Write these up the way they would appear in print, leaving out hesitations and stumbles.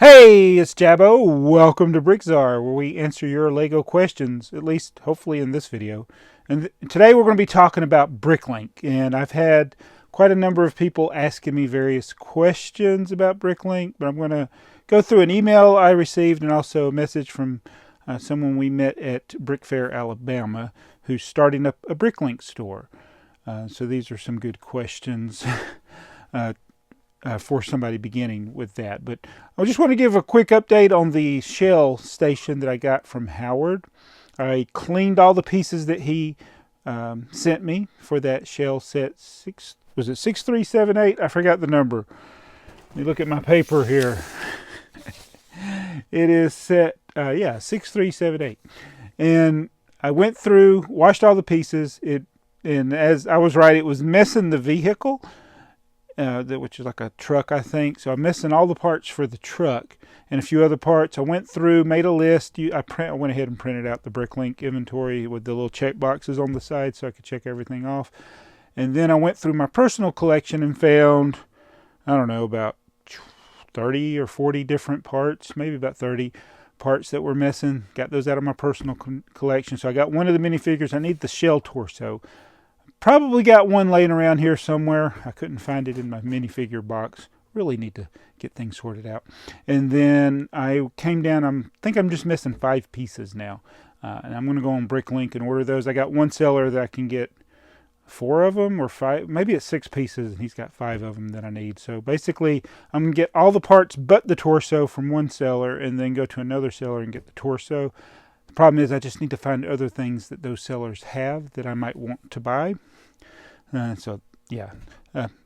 Hey, it's Jabbo. Welcome to BrickTsar, where we answer your Lego questions, at least hopefully in this video. And today we're going to be talking about Bricklink. And I've had quite a number of people asking me various questions about Bricklink, but I'm going to go through an email I received and also a message from someone we met at Brick Fair, Alabama, who's starting up a Bricklink store. So these are some good questions. For somebody beginning with that. But I just want to give a quick update on the shell station that I got from Howard. I cleaned all the pieces that he sent me for that shell set. Was it 6378? I forgot the number. Let me look at my paper here. It is set, 6378. And I went through, washed all the pieces. And as I was right, it was missing the vehicle. Which is like a truck, I think. So I'm missing all the parts for the truck and a few other parts. I went through, made a list. I went ahead and printed out the Bricklink inventory with the little check boxes on the side so I could check everything off. And then I went through my personal collection and found, I don't know, about 30 or 40 different parts, maybe about 30 parts that were missing. Got those out of my personal collection. So I got one of the minifigures. I need the shell torso. Probably got one laying around here somewhere. I couldn't find it in my minifigure box. Really need to get things sorted out. And then I came down. I think I'm just missing 5 pieces now. And I'm going to go on Bricklink and order those. I got one seller that I can get 4 of them or 5. Maybe it's 6 pieces, and he's got 5 of them that I need. So basically, I'm going to get all the parts but the torso from one seller and then go to another seller and get the torso. The problem is I just need to find other things that those sellers have that I might want to buy.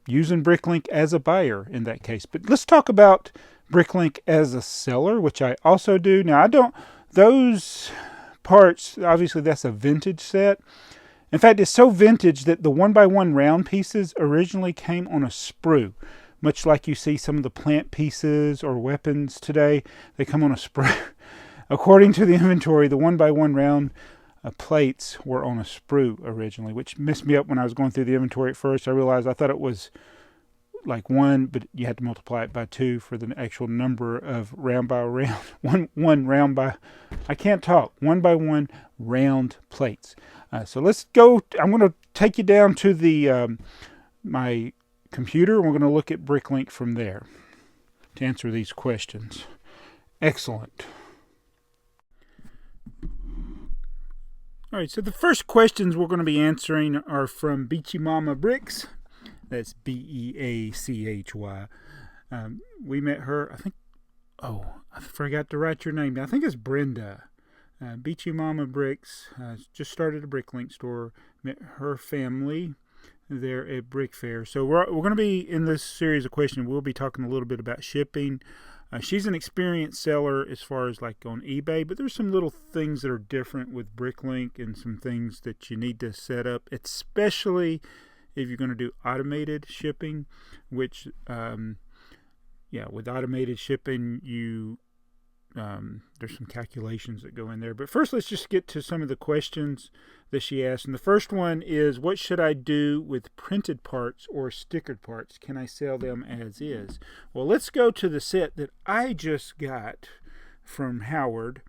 Using Bricklink as a buyer in that case. But let's talk about Bricklink as a seller, which I also do. Now, those parts, obviously that's a vintage set. In fact, it's so vintage that the 1x1 round pieces originally came on a sprue. Much like you see some of the plant pieces or weapons today, they come on a sprue. According to the inventory, the 1x1 round plates were on a sprue originally, which messed me up when I was going through the inventory at first. I realized I thought it was like 1, but you had to multiply it by 2 for the actual number of round by round. one round by, I can't talk, 1x1 round plates. So let's go. I'm going to take you down to the my computer. We're going to look at Bricklink from there to answer these questions. Excellent. All right, so the first questions we're going to be answering are from Beachy Momma Bricks. That's Beachy. We met her, I think, I forgot to write your name down. I think it's Brenda. Beachy Momma Bricks just started a Bricklink store. Met her family there at Brick Fair. So we're going to be, in this series of questions, we'll be talking a little bit about shipping. She's an experienced seller as far as like on eBay, but there's some little things that are different with Bricklink and some things that you need to set up, especially if you're going to do automated shipping, which, with automated shipping, there's some calculations that go in there. But first, let's just get to some of the questions that she asked. And the first one is, what should I do with printed parts or stickered parts? Can I sell them as is? Well, let's go to the set that I just got from Howard.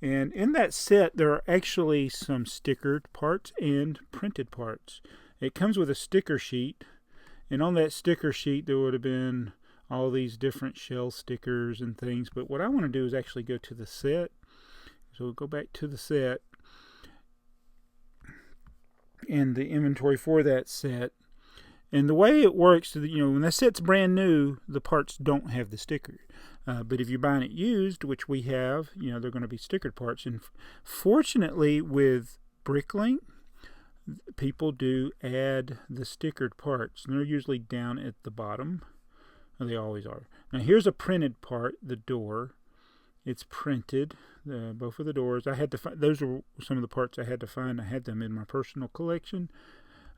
And in that set, there are actually some stickered parts and printed parts. It comes with a sticker sheet. And on that sticker sheet, there would have been all these different shell stickers and things. But what I want to do is actually go to the set. So we'll go back to the set and the inventory for that set. And the way it works, when the set's brand new, the parts don't have the sticker. But if you're buying it used, which we have, they're going to be stickered parts. And fortunately, with Bricklink, people do add the stickered parts. And they're usually down at the bottom. They always are. Now here's a printed part, the door. It's printed, both of the doors. I had to find, those are some of the parts I had to find. I had them in my personal collection.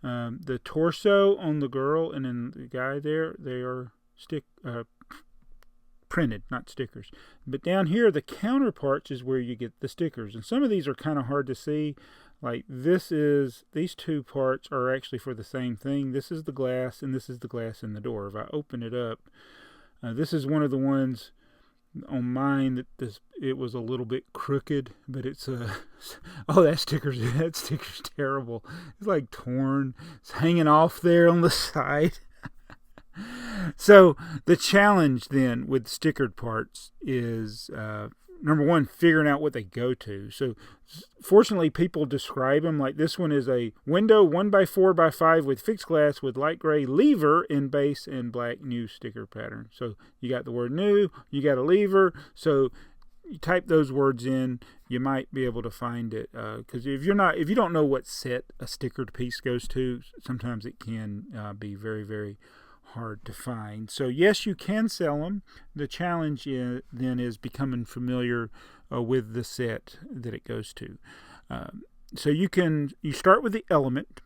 The torso on the girl and then the guy there, they are printed, not stickers. But down here, the counterparts is where you get the stickers. And some of these are kind of hard to see. Like these 2 parts are actually for the same thing. This is the glass and this is the glass in the door. If I open it up, this is one of the ones on mine that it was a little bit crooked, but it's oh, that sticker's terrible. It's like torn. It's hanging off there on the side. So the challenge then with stickered parts is number one, figuring out what they go to. So fortunately, people describe them. Like this one is a window 1x4x5 with fixed glass with light gray lever in base and black new sticker pattern. So you got the word new, you got a lever. So you type those words in, you might be able to find it. Because if you don't know what set a stickered piece goes to, sometimes it can be very, very hard to find. So yes, you can sell them. The challenge then is becoming familiar with the set that it goes to. So you start with the element.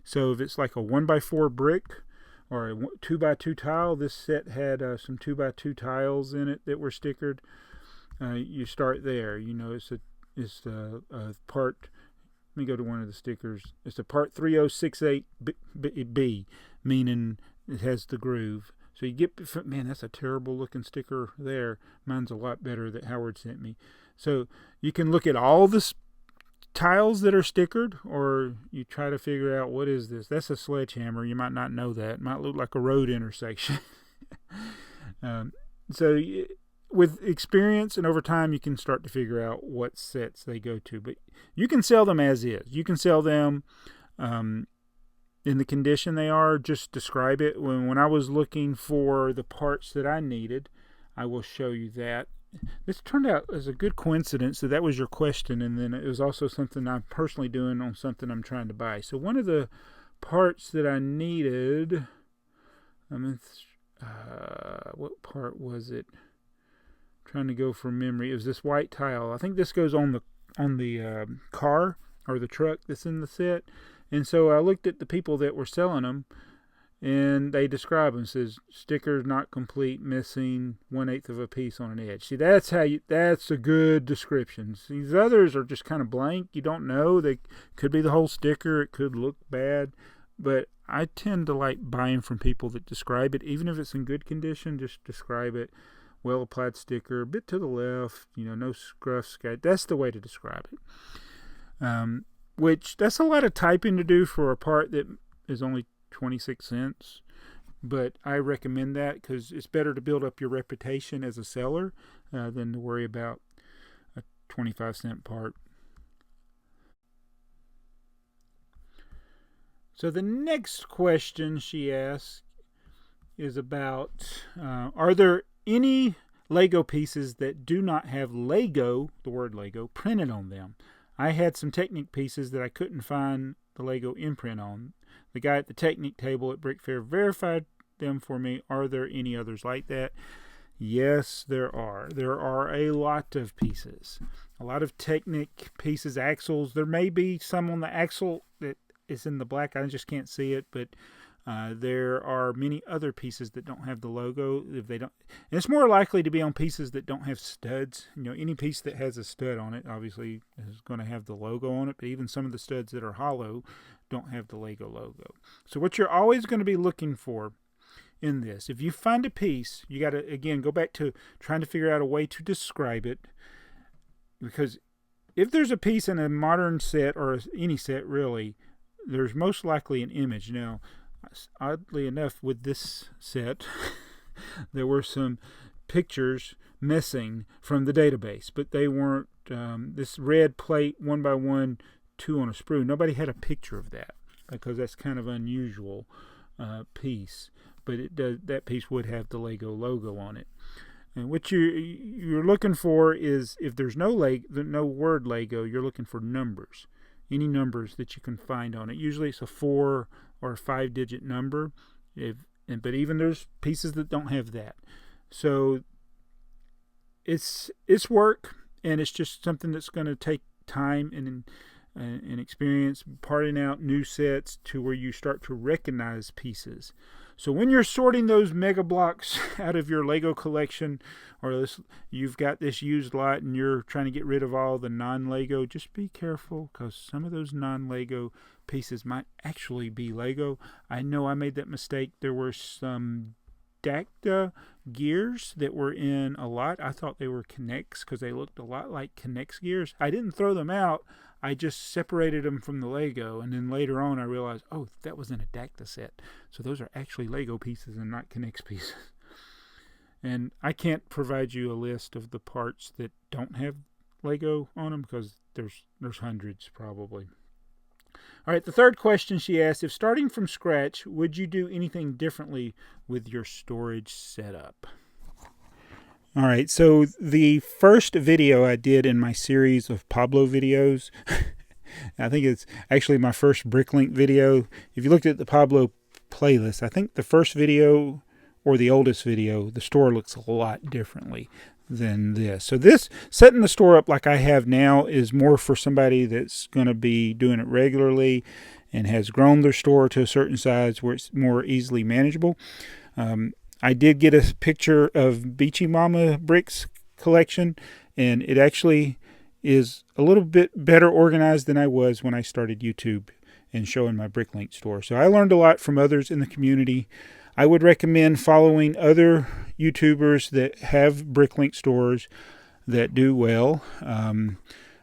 So if it's like a 1x4 brick or a 2x2 tile, this set had some 2x2 tiles in it that were stickered. You start there. It's a part. Let me go to one of the stickers. It's a part 3068B, meaning it has the groove. So you get, man, that's a terrible looking sticker there. Mine's a lot better that Howard sent me. So you can look at all the tiles that are stickered, or you try to figure out, what is this? That's a sledgehammer. You might not know that. It might look like a road intersection. So with experience and over time, you can start to figure out what sets they go to. But you can sell them as is. You can sell them in the condition they are. Just describe it. When I was looking for the parts that I needed, I will show you that. This turned out as a good coincidence that was your question, and then it was also something I'm personally doing on something I'm trying to buy. So one of the parts that I needed, what part was it? I'm trying to go from memory. It was this white tile. I think this goes on the car or the truck that's in the set. And so I looked at the people that were selling them, and they describe them. It says, stickers not complete, missing 1/8 of a piece on an edge. See, that's a good description. These others are just kind of blank. You don't know. They could be the whole sticker. It could look bad. But I tend to like buying from people that describe it. Even if it's in good condition, just describe it. Well applied sticker, a bit to the left, no scruffs. That's the way to describe it. Which that's a lot of typing to do for a part that is only 26 cents. But I recommend that because it's better to build up your reputation as a seller than to worry about a 25-cent part. So the next question she asked is about, are there any Lego pieces that do not have Lego, the word Lego, printed on them? I had some Technic pieces that I couldn't find the Lego imprint on. The guy at the Technic table at Brick Fair verified them for me. Are there any others like that? Yes, there are. There are a lot of pieces. A lot of Technic pieces, axles. There may be some on the axle that is in the black. I just can't see it, but there are many other pieces that don't have the logo. If they don't, and it's more likely to be on pieces that don't have studs. Any piece that has a stud on it obviously is going to have the logo on it, but even some of the studs that are hollow don't have the Lego logo. So what you're always going to be looking for in this, if you find a piece, you got to, again, go back to trying to figure out a way to describe it, because if there's a piece in a modern set, or any set really, there's most likely an image. Now, oddly enough, with this set, there were some pictures missing from the database, but they weren't this red plate 1x1 2 on a sprue. Nobody had a picture of that because that's kind of unusual piece, but that piece would have the Lego logo on it. And what you're looking for is, if there's no word Lego, you're looking for numbers. Any numbers that you can find on it. Usually it's a 4 or a 5-digit number, but even there's pieces that don't have that. So it's work, and it's just something that's going to take time and experience, parting out new sets to where you start to recognize pieces. So when you're sorting those mega blocks out of your Lego collection, or you've got this used lot and you're trying to get rid of all the non-Lego, just be careful, because some of those non-Lego pieces might actually be Lego. I know I made that mistake. There were some Dacta gears that were in a lot. I thought they were K'NEX because they looked a lot like K'NEX gears. I didn't throw them out. I just separated them from the Lego, and then later on I realized, oh, that was an Adacta set. So those are actually Lego pieces and not K'NEX pieces. And I can't provide you a list of the parts that don't have Lego on them because there's hundreds probably. All right, the third question she asked, if starting from scratch, would you do anything differently with your storage setup? All right, so the first video I did in my series of Pablo videos, I think it's actually my first BrickLink video. If you looked at the Pablo playlist, I think the first video or the oldest video, the store looks a lot differently than this. So this, setting the store up like I have now, is more for somebody that's going to be doing it regularly and has grown their store to a certain size where it's more easily manageable. I did get a picture of Beachy Momma Bricks collection, and it actually is a little bit better organized than I was when I started YouTube and showing my BrickLink store. So I learned a lot from others in the community. I would recommend following other YouTubers that have BrickLink stores that do well.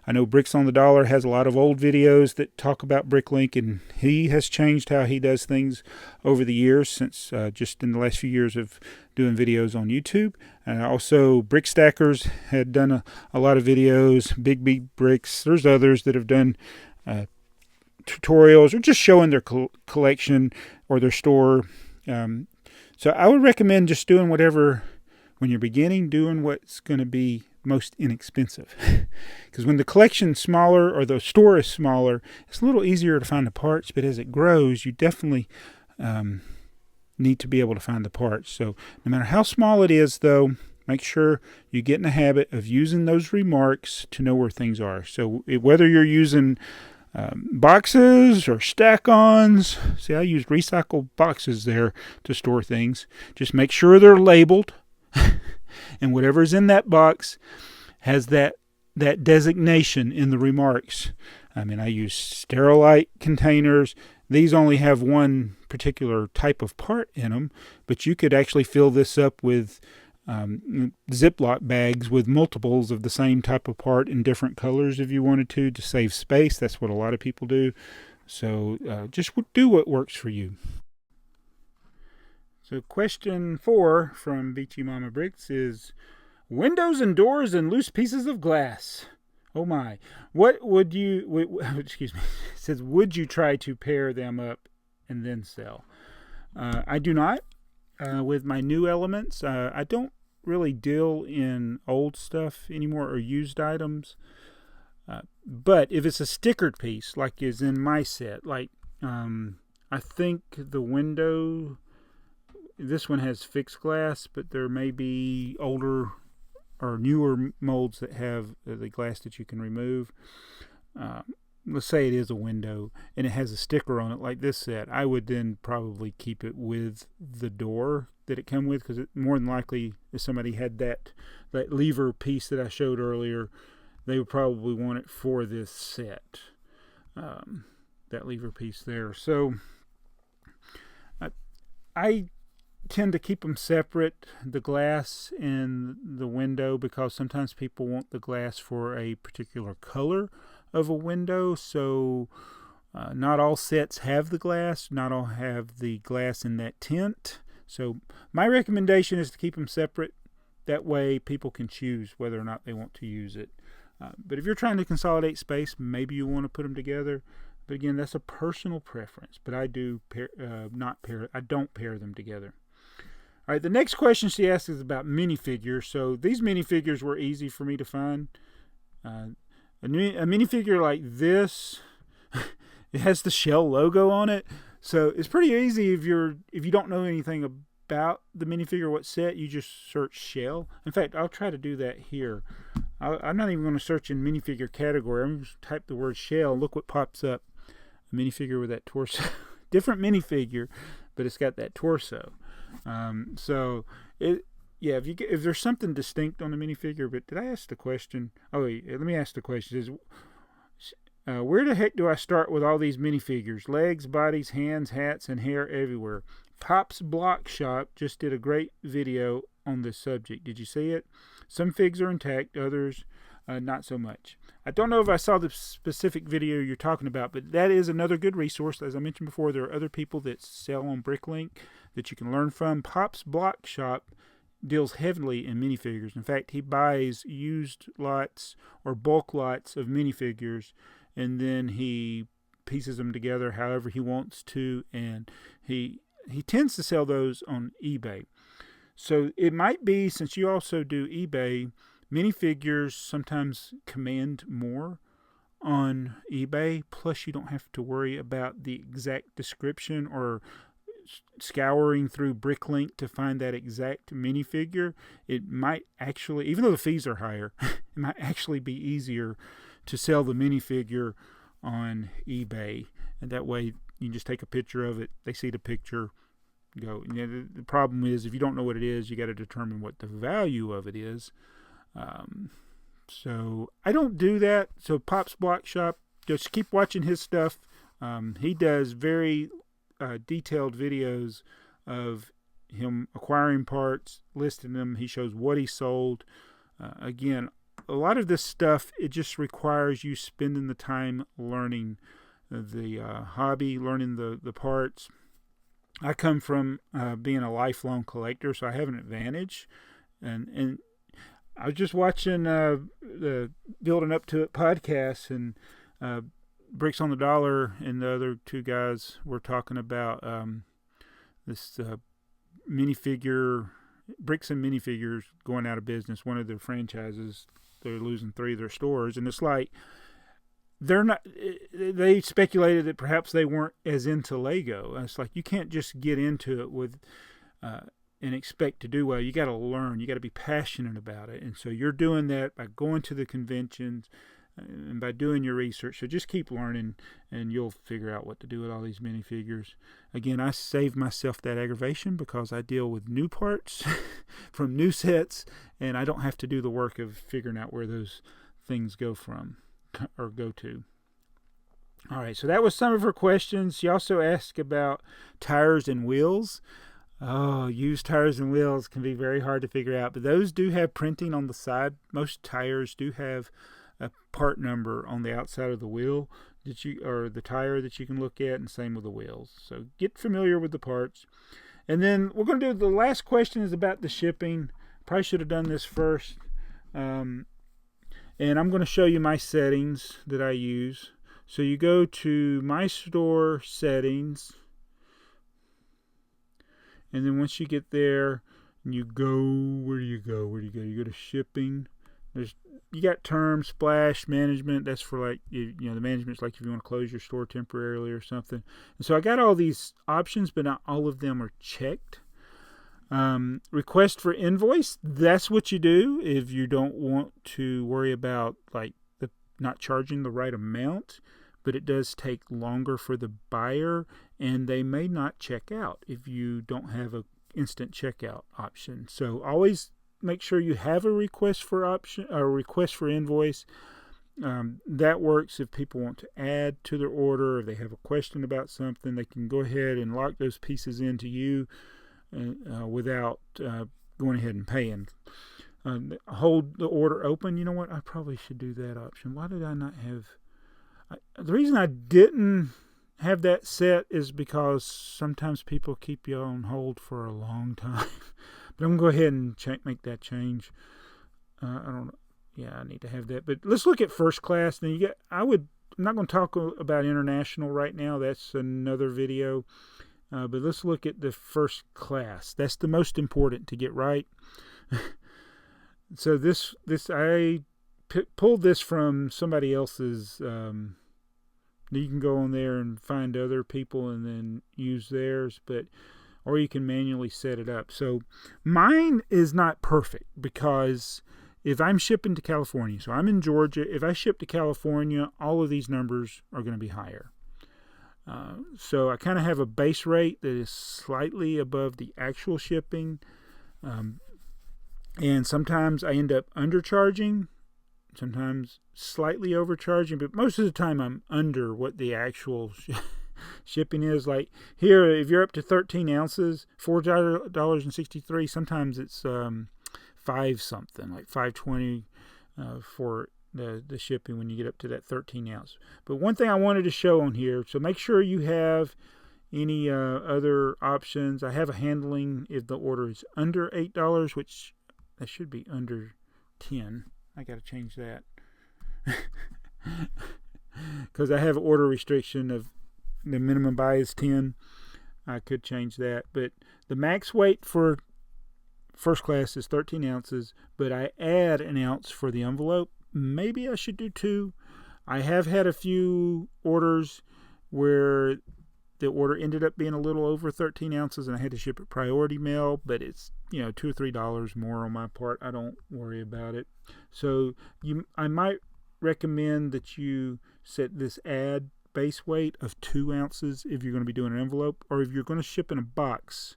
I know Bricks on the Dollar has a lot of old videos that talk about BrickLink, and he has changed how he does things over the years since just in the last few years of doing videos on YouTube. And also Brick Stackers had done a lot of videos, Big Beat Bricks. There's others that have done tutorials or just showing their collection or their store. So I would recommend just doing whatever, when you're beginning, doing what's going to be most inexpensive. Because when the collection's smaller or the store is smaller, it's a little easier to find the parts, but as it grows, you definitely need to be able to find the parts. So no matter how small it is, though, make sure you get in the habit of using those remarks to know where things are. So whether you're using boxes or stack-ons. See, I used recycled boxes there to store things. Just make sure they're labeled, and whatever's in that box has that designation in the remarks. I mean, I use Sterilite containers. These only have one particular type of part in them, but you could actually fill this up with Ziploc bags with multiples of the same type of part in different colors if you wanted to save space. That's what a lot of people do. So just do what works for you. So question 4 from Beachy Momma Bricks is windows and doors and loose pieces of glass. Oh my. What would you, excuse me, it says, would you try to pair them up and then sell? I do not. With my new elements, I don't really deal in old stuff anymore or used items. But if it's a stickered piece, like is in my set, like I think the window, this one has fixed glass, but there may be older or newer molds that have the glass that you can remove. Let's say it is a window and it has a sticker on it like this set, I would then probably keep it with the door that it come with, because it more than likely, if somebody had that lever piece that I showed earlier, they would probably want it for this set, that lever piece there. So I tend to keep them separate, the glass and the window, because sometimes people want the glass for a particular color of a window. So not all sets have the glass, not all have the glass in that tint. So my recommendation is to keep them separate. That way people can choose whether or not they want to use it. But if you're trying to consolidate space, maybe you want to put them together. But again, that's a personal preference. But I do I don't pair them together. All right, the next question she asked is about minifigures. So these minifigures were easy for me to find. A minifigure like this, it has the Shell logo on it. So it's pretty easy if you don't know anything about the minifigure, what set, you just search Shell. In fact, I'll try to do that here. I'm not even going to search in minifigure category. I'm just type the word Shell. Look what pops up. A minifigure with that torso. Different minifigure, but it's got that torso. If there's something distinct on the minifigure, but did I ask the question? Oh, wait, let me ask the question. Where the heck do I start with all these minifigures? Legs, bodies, hands, hats, and hair everywhere. Pop's Block Shop just did a great video on this subject. Did you see it? Some figs are intact, others not so much. I don't know if I saw the specific video you're talking about, but that is another good resource. As I mentioned before, there are other people that sell on BrickLink that you can learn from. Pop's Block Shop deals heavily in minifigures. In fact, he buys used lots or bulk lots of minifigures, and then he pieces them together however he wants to, and he tends to sell those on eBay. So it might be, since you also do eBay, minifigures sometimes command more on eBay, plus you don't have to worry about the exact description or scouring through BrickLink to find that exact minifigure. It might actually, even though the fees are higher, it might actually be easier to sell the minifigure on eBay, and that way you can just take a picture of it, they see the picture, go. The problem is, if you don't know what it is, you got to determine what the value of it is. So I don't do that. So Pop's Block Shop, just keep watching his stuff. He does very detailed videos of him acquiring parts, listing them. He shows what he sold. Again, a lot of this stuff, it just requires you spending the time learning the hobby, learning the parts. I come from being a lifelong collector, so I have an advantage. And I was just watching the Building Up to It podcast, and Bricks on the Dollar and the other two guys were talking about this minifigure, Bricks and Minifigures going out of business. One of their franchises, they're losing 3 of their stores, and it's like they're not. They speculated that perhaps they weren't as into Lego. And it's like you can't just get into it with and expect to do well. You got to learn. You got to be passionate about it, and so you're doing that by going to the conventions and by doing your research. So just keep learning, and you'll figure out what to do with all these minifigures. Again, I save myself that aggravation because I deal with new parts from new sets, and I don't have to do the work of figuring out where those things go from or go to. All right, so that was some of her questions. She also asked about tires and wheels. Oh, used tires and wheels can be very hard to figure out, but those do have printing on the side. Most tires do have a part number on the outside of the wheel or the tire that you can look at, and same with the wheels. So get familiar with the parts. And then we're going to do the last question is about the shipping. Probably should have done this first. And I'm going to show you my settings that I use. So you go to My Store Settings, and then once you get there, you go, where do you go? You go to Shipping. You got Terms, Splash, Management. That's for like, the management's like if you want to close your store temporarily or something. And so I got all these options, but not all of them are checked. Request for invoice. That's what you do if you don't want to worry about like not charging the right amount, but it does take longer for the buyer, and they may not check out if you don't have a instant checkout option. So always make sure you have a request for invoice. That works if people want to add to their order, or they have a question about something. They can go ahead and lock those pieces into you without going ahead and paying. Hold the order open. You know what? I probably should do that option. Why did I not have... the reason I didn't have that set is because sometimes people keep you on hold for a long time. But I'm going to go ahead and make that change. I don't know. Yeah, I need to have that. But let's look at first class. Then I'm not going to talk about international right now. That's another video. But let's look at the first class. That's the most important to get right. So I pulled this from somebody else's. You can go on there and find other people and then use theirs, or you can manually set it up. So mine is not perfect because if I'm shipping to California, so I'm in Georgia, if I ship to California, all of these numbers are going to be higher. So I kind of have a base rate that is slightly above the actual shipping. And sometimes I end up undercharging, sometimes slightly overcharging, but most of the time I'm under what the actual shipping is. Like here, if you're up to 13 ounces, $4.63. Sometimes it's 5 something, like $5.20 for the shipping when you get up to that 13 ounce. But one thing I wanted to show on here, so make sure you have any other options. I have a handling if the order is under $8, which that should be under 10. I got to change that. Because I have an order restriction of the minimum buy is 10. I could change that. But the max weight for first class is 13 ounces, but I add an ounce for the envelope. Maybe I should do 2. I have had a few orders where the order ended up being a little over 13 ounces and I had to ship it priority mail, but it's, $2 or $3 more on my part. I don't worry about it. So I might recommend that you set this add base weight of 2 ounces if you're going to be doing an envelope, or if you're going to ship in a box,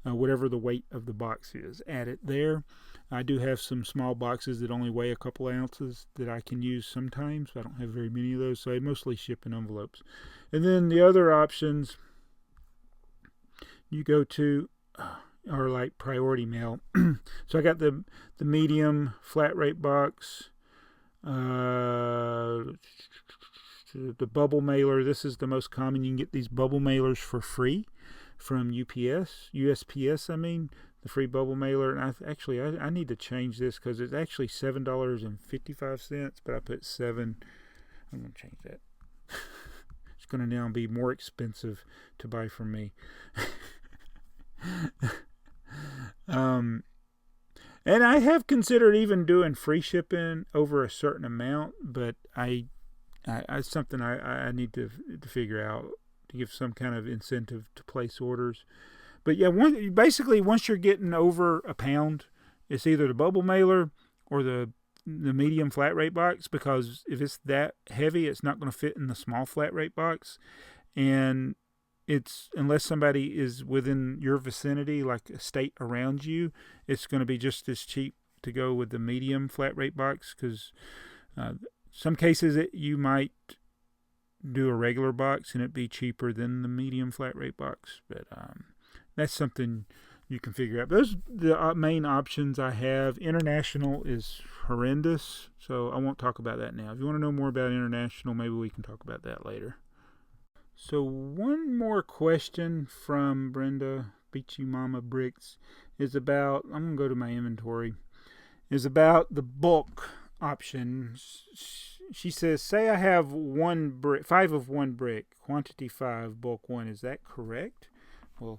whatever the weight of the box is, add it there. I do have some small boxes that only weigh a couple ounces that I can use sometimes. I don't have very many of those, so I mostly ship in envelopes. And then the other options you go to are like priority mail. So I got the medium flat rate box, the bubble mailer. This is the most common. You can get these bubble mailers for free from USPS, the free bubble mailer. And I need to change this because it's actually $7.55, but I put 7. I'm going to change that. It's going to now be more expensive to buy from me. And I have considered even doing free shipping over a certain amount, but it's something I need to figure out, to give some kind of incentive to place orders. But yeah, once you're getting over a pound, it's either the bubble mailer or the medium flat rate box, because if it's that heavy, it's not going to fit in the small flat rate box. And unless somebody is within your vicinity, like a state around you, it's going to be just as cheap to go with the medium flat rate box, because some cases you might do a regular box and it'd be cheaper than the medium flat rate box. But that's something you can figure out. Those are the main options I have. International is horrendous, so I won't talk about that now. If you want to know more about international, maybe we can talk about that later. So one more question from Brenda, Beachy Momma Bricks, is about, I'm going to go to my inventory, is about the bulk option. She says, say I have 5 of 1 brick, quantity 5, bulk 1. Is that correct? Well,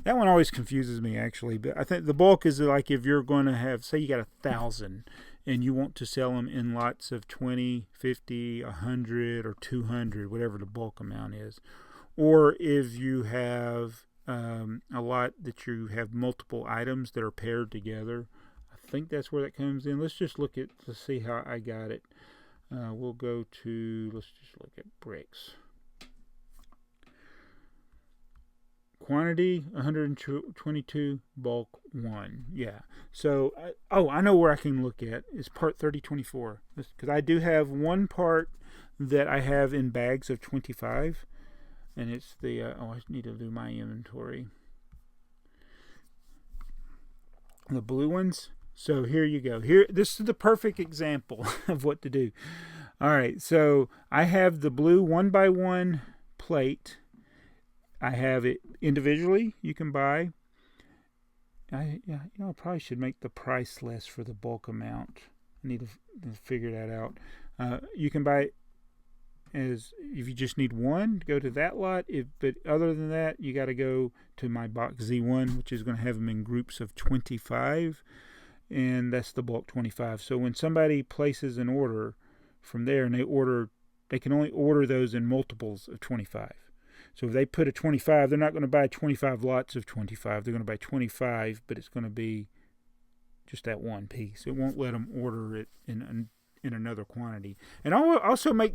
that one always confuses me, actually. But I think the bulk is like if you're going to have, say you got 1,000 and you want to sell them in lots of 20, 50, 100, or 200, whatever the bulk amount is. Or if you have a lot that you have multiple items that are paired together. I think that's where that comes in. Let's just let's see how I got it. Let's just look at bricks. Quantity 122, bulk 1. Yeah. So, I know where I can look at. It's part 3024. Because I do have one part that I have in bags of 25. And it's the, I need to do my inventory. The blue ones. So here you go. This is the perfect example of what to do. All right. So I have the blue 1x1 plate. I have it individually. You can buy. I probably should make the price less for the bulk amount. I need to figure that out. You can buy it as if you just need one, go to that lot. But other than that, you got to go to my box Z1, which is going to have them in groups of 25, and that's the bulk 25. So when somebody places an order from there, and they can only order those in multiples of 25. So if they put a 25, they're not going to buy 25 lots of 25. They're going to buy 25, but it's going to be just that one piece. It won't let them order it in another quantity. And I'll also make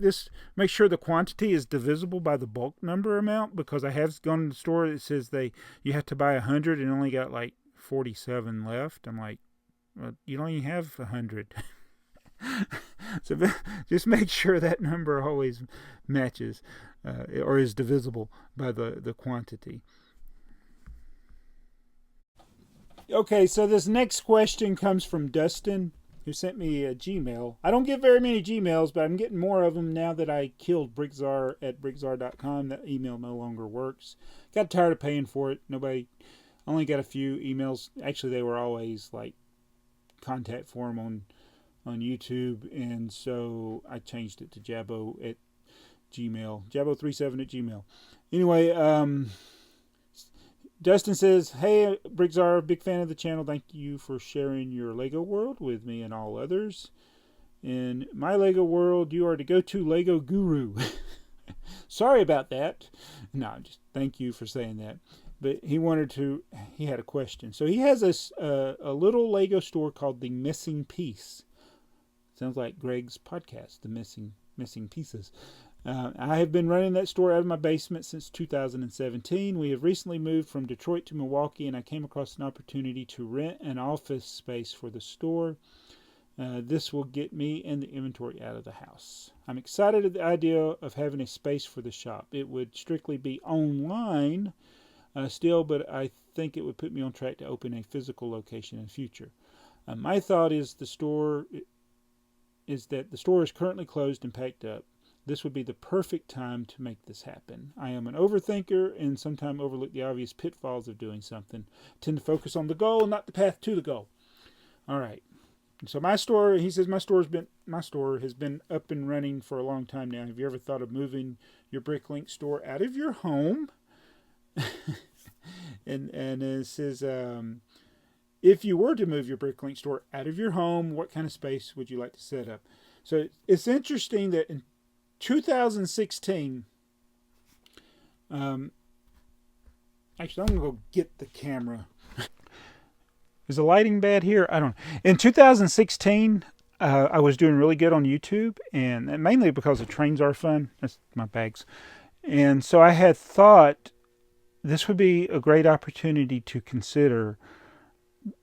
sure the quantity is divisible by the bulk number amount, because I have gone to the store that says you have to buy 100 and only got like 47 left. I'm like, well, you don't even have 100. So just make sure that number always matches or is divisible by the quantity. Okay, so this next question comes from Dustin, who sent me a Gmail. I don't get very many Gmails, but I'm getting more of them now that I killed BrickTsar at BrickTsar.com. That email no longer works. Got tired of paying for it. Nobody, only got a few emails. Actually, they were always like contact form on YouTube, and so I changed it to Jabo at Gmail. Jabo37 at Gmail. Anyway, Dustin says, "Hey, BrickTsar, big fan of the channel. Thank you for sharing your Lego world with me and all others. In my Lego world, you are the go-to Lego guru." Sorry about that. No, just thank you for saying that. But he had a question. So he has a little Lego store called The Missing Piece. Sounds like Greg's podcast, The Missing Pieces. I have been running that store out of my basement since 2017. We have recently moved from Detroit to Milwaukee, and I came across an opportunity to rent an office space for the store. This will get me and the inventory out of the house. I'm excited at the idea of having a space for the shop. It would strictly be online still, but I think it would put me on track to open a physical location in the future. My thought is that the store is currently closed and packed up. This would be the perfect time to make this happen. I am an overthinker and sometimes overlook the obvious pitfalls of doing something. I tend to focus on the goal, not the path to the goal. All right. So my store, he says, my store has been up and running for a long time now. Have you ever thought of moving your Bricklink store out of your home? and it says, if you were to move your Bricklink store out of your home, what kind of space would you like to set up? So it's interesting that in 2016, actually, I'm going to go get the camera. Is the lighting bad here? I don't know. In 2016, I was doing really good on YouTube, and mainly because the trains are fun. That's my bags. And so I had thought this would be a great opportunity to consider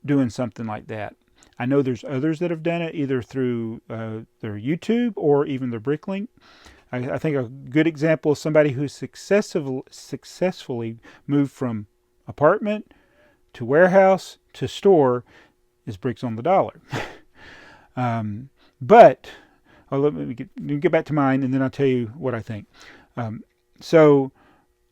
doing something like that. I know there's others that have done it either through their YouTube or even their Bricklink. I think a good example of somebody who successfully moved from apartment to warehouse to store is Bricks on the Dollar. But let me get back to mine, and then I'll tell you what I think. So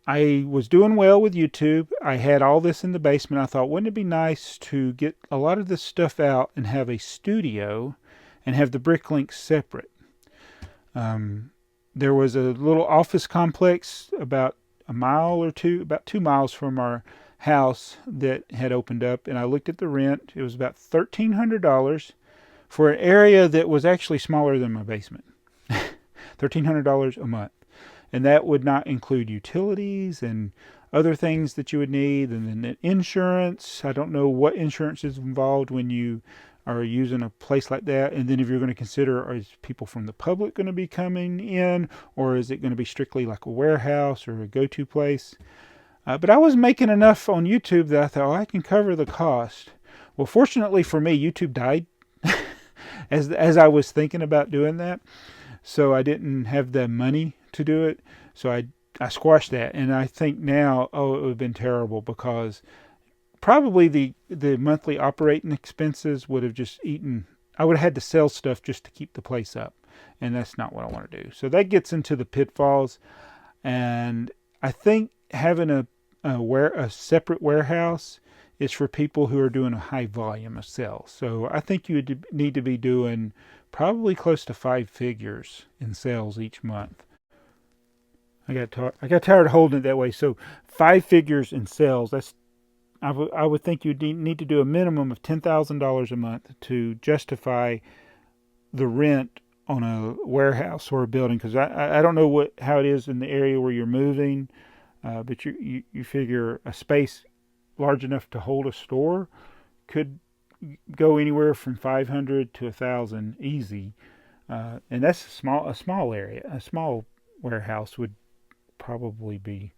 I was doing well with YouTube. I had all this in the basement. I thought, wouldn't it be nice to get a lot of this stuff out and have a studio and have the Bricklink separate? There was a little office complex about about 2 miles from our house that had opened up, and I looked at the rent. It was about $1,300 for an area that was actually smaller than my basement. $1,300 a month. And that would not include utilities and other things that you would need, and then insurance. I don't know what insurance is involved when you are using a place like that. And then if you're going to consider, is people from the public going to be coming in, or is it going to be strictly like a warehouse or a go-to place? But I was making enough on YouTube that I thought, I can cover the cost. Well, fortunately for me, YouTube died as I was thinking about doing that. So I didn't have the money to do it. So I squashed that. And I think now, it would have been terrible, because probably the monthly operating expenses would have just eaten. I would have had to sell stuff just to keep the place up. And that's not what I want to do. So that gets into the pitfalls. And I think having a separate warehouse is for people who are doing a high volume of sales. So I think you would need to be doing probably close to 5 figures in sales each month. I got tired of holding it that way. So 5 figures in sales. I would think you'd need to do a minimum of $10,000 a month to justify the rent on a warehouse or a building. Because I don't know how it is in the area where you're moving. But you figure a space large enough to hold a store could go anywhere from 500 to 1,000 easy, and that's a small area. A small warehouse would probably be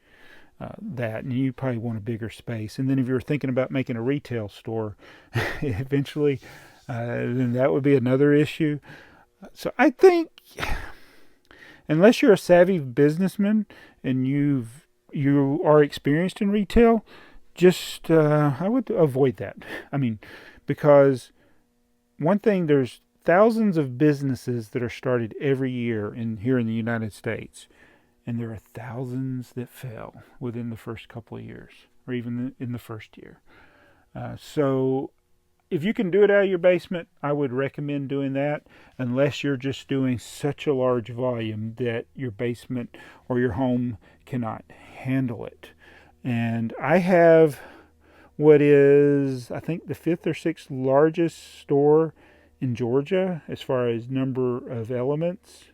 that, and you probably want a bigger space. And then if you're thinking about making a retail store, eventually, then that would be another issue. So I think, unless you're a savvy businessman and you are experienced in retail, just I would avoid that. I mean, because one thing, there's thousands of businesses that are started every year here in the United States, and there are thousands that fail within the first couple of years, or even in the first year. So if you can do it out of your basement, I would recommend doing that, unless you're just doing such a large volume that your basement or your home cannot handle it. And I have what is, I think, the fifth or sixth largest store in Georgia as far as number of elements.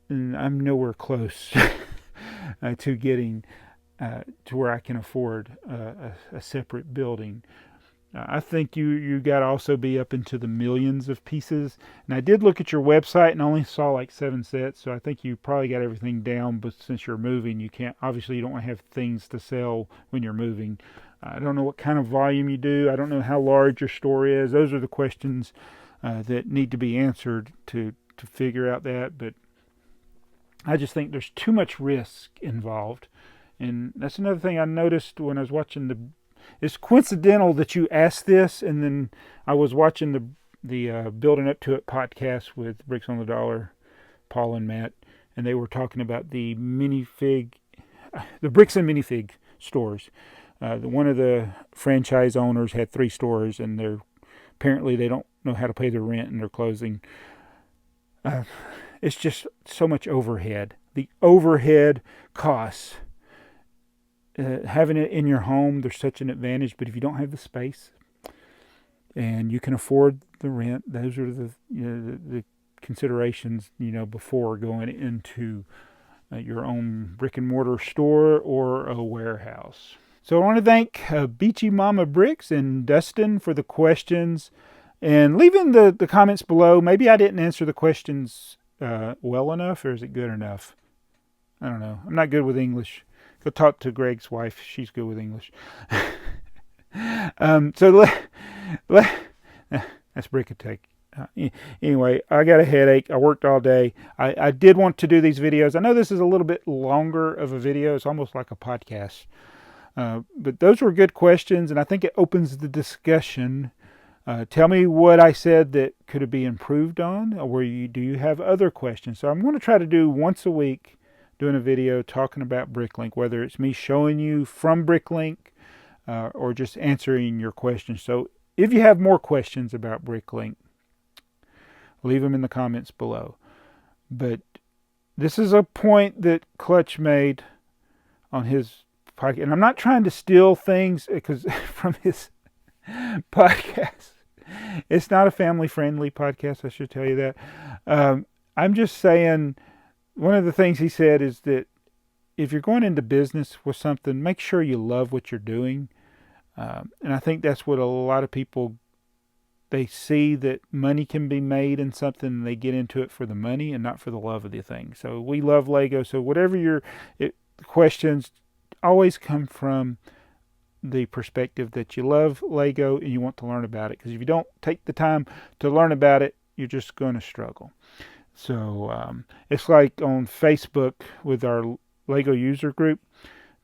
And I'm nowhere close to getting to where I can afford a separate building. I think you got to also be up into the millions of pieces. And I did look at your website and only saw like 7 sets, so I think you probably got everything down. But since you're moving, you can't. Obviously, you don't want to have things to sell when you're moving. I don't know what kind of volume you do. I don't know how large your store is. Those are the questions that need to be answered to figure out that. But I just think there's too much risk involved. And that's another thing I noticed when I was watching it's coincidental that you asked this, and then I was watching the Building Up to It podcast with Bricks on the Dollar, Paul and Matt, and they were talking about the Bricks and Minifig stores. One of the franchise owners had 3 stores, and apparently they don't know how to pay their rent, and they're closing. It's just so much overhead. The overhead costs. Having it in your home, there's such an advantage, but if you don't have the space and you can afford the rent, those are the considerations, before going into your own brick and mortar store or a warehouse. So I want to thank Beachy Momma Bricks and Dustin for the questions, and leaving the comments below. Maybe I didn't answer the questions well enough, or is it good enough? I don't know. I'm not good with English. Go talk to Greg's wife. She's good with English. That's brick attack. Anyway, I got a headache. I worked all day. I did want to do these videos. I know this is a little bit longer of a video. It's almost like a podcast. But those were good questions, and I think it opens the discussion. Tell me what I said that could be improved on, or do you have other questions? So I'm going to try to do once a week, doing a video talking about BrickLink, whether it's me showing you from BrickLink or just answering your questions. So if you have more questions about BrickLink, leave them in the comments below. But this is a point that Clutch made on his podcast, and I'm not trying to steal things because from his podcast. It's not a family-friendly podcast, I should tell you that. I'm just saying, one of the things he said is that if you're going into business with something, make sure you love what you're doing. And I think that's what a lot of people, they see that money can be made in something, and they get into it for the money and not for the love of the thing. So we love Lego. So whatever your questions, always come from the perspective that you love Lego and you want to learn about it. Because if you don't take the time to learn about it, you're just going to struggle. So it's like on Facebook with our Lego user group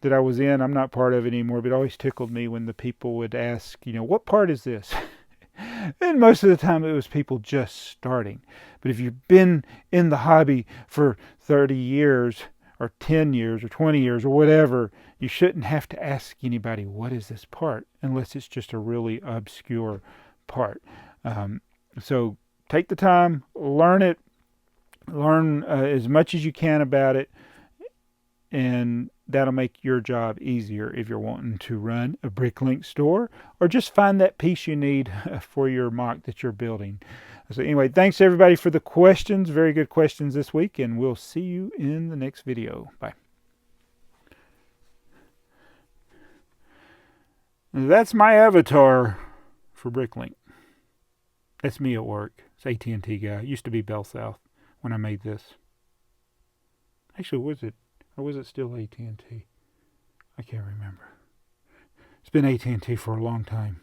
that I was in. I'm not part of it anymore, but it always tickled me when the people would ask, what part is this? And most of the time it was people just starting. But if you've been in the hobby for 30 years or 10 years or 20 years or whatever, you shouldn't have to ask anybody, what is this part? Unless it's just a really obscure part. So take the time, learn it. Learn as much as you can about it, and that'll make your job easier if you're wanting to run a BrickLink store or just find that piece you need for your mock that you're building. So anyway, thanks everybody for the questions. Very good questions this week, and we'll see you in the next video. Bye. That's my avatar for BrickLink. That's me at work. It's AT&T guy. Used to be Bell South when I made this. Actually, was it? Or was it still AT&T? I can't remember. It's been AT&T for a long time.